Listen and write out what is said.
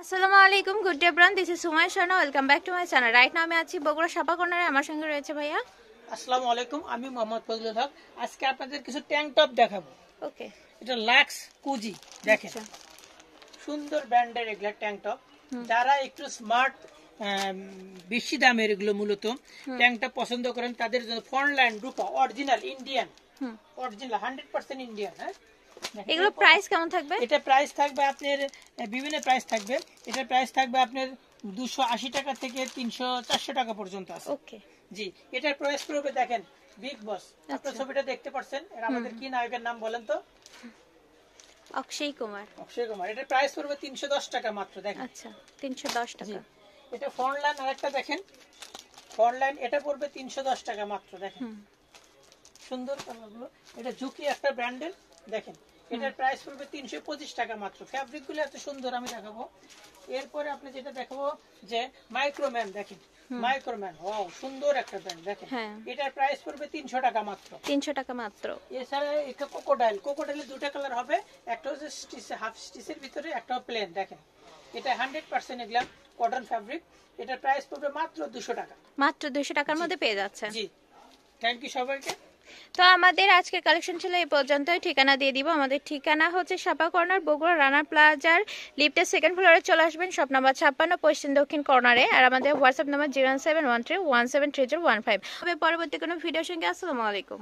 আসসালামু আলাইকুম, good day ব্রান, this is Sumai Sharma, welcome back to my channel. Right now আমি আছি বগুড়া সাপা কর্নারে। আমার সঙ্গে রয়েছে ভাইয়া। আসসালামু আলাইকুম, আমি মোহাম্মদ ফজলুল হক। আজকে আপনাদের কিছু ট্যাঙ্ক টপ দেখাবো। ওকে, এটা লাক্স কুজি, দেখেন সুন্দর ব্র্যান্ডের এগুলা ট্যাঙ্ক টপ। যারা একটু স্মার্ট বেশি দামের এগুলো মূলত ট্যাঙ্ক টপ পছন্দ করেন তাদের জন্য ফ্রন্টলাইন রূপা অরিজিনাল ইন্ডিয়ান, অরিজিনাল 100% ইন্ডিয়ান। হ্যাঁ, এগুলো প্রাইস কেমন থাকবে? এটা প্রাইস থাকবে আপনার বিভিন্ন প্রাইস থাকবে। এটা প্রাইস থাকবে আপনার 280 টাকা থেকে 300-400 টাকা পর্যন্ত আছে। ওকে জি, এটার প্রাইস পড়বে দেখেন বিগ বস। আপনারা ছবিটা দেখতে পাচ্ছেন, এর আমাদের কি নায়কের নাম বলেন তো? অক্ষয় কুমার। অক্ষয় কুমার। এটার প্রাইস পড়বে 310 টাকা মাত্র। দেখেন, আচ্ছা 310 টাকা। এটা ফ্রন্ট লাইন আরেকটা দেখেন, ফ্রন্ট লাইন এটা পড়বে 310 টাকা মাত্র। দেখেন সুন্দর কালারগুলো। এটা ঝুঁকি একটা ব্র্যান্ডের, দেখেন এটার প্রাইস পড়বে 325 টাকা মাত্র। ফ্যাব্রিক গুলো এত সুন্দর আমি দেখাবো। এরপরে আপনি যেটা দেখাবো যে মাইক্রোম্যান, দেখেন মাইক্রোম্যান, ওয়াও সুন্দর একটা ব্র্যান্ড। দেখেন এটার প্রাইস পড়বে 300 টাকা মাত্র। 300 টাকা মাত্র। এছাড়া এটা কোকোডাইল, কোকোডাইলের দুটো কালার হবে, একটা হচ্ছে স্টিচ হাফ স্টিচের ভিতরে, একটা প্লেন। দেখেন এটা 100% এগুলা কটন ফ্যাব্রিক। এটার প্রাইস পড়বে মাত্র 200 টাকা। মাত্র 200 টাকার মধ্যে পেয়ে যাচ্ছে। জি, থ্যাংক ইউ সবাইকে। তো আমাদের আজকের কালেকশন ছিল এই পর্যন্তই। ঠিকানা দিয়ে দিব। আমাদের ঠিকানা হচ্ছে সাপা কর্নার, বগুড়া রানা প্লাজার লিফটের সেকেন্ড ফ্লোরে চলে আসবেন, শপ নাম্বার 56 পশ্চিম দক্ষিণ কর্নারে। আর আমাদের হোয়াটসঅ্যাপ নাম্বার 07131733015। তবে পরবর্তী কোনো ভিডিওর সঙ্গে আসসালামু আলাইকুম।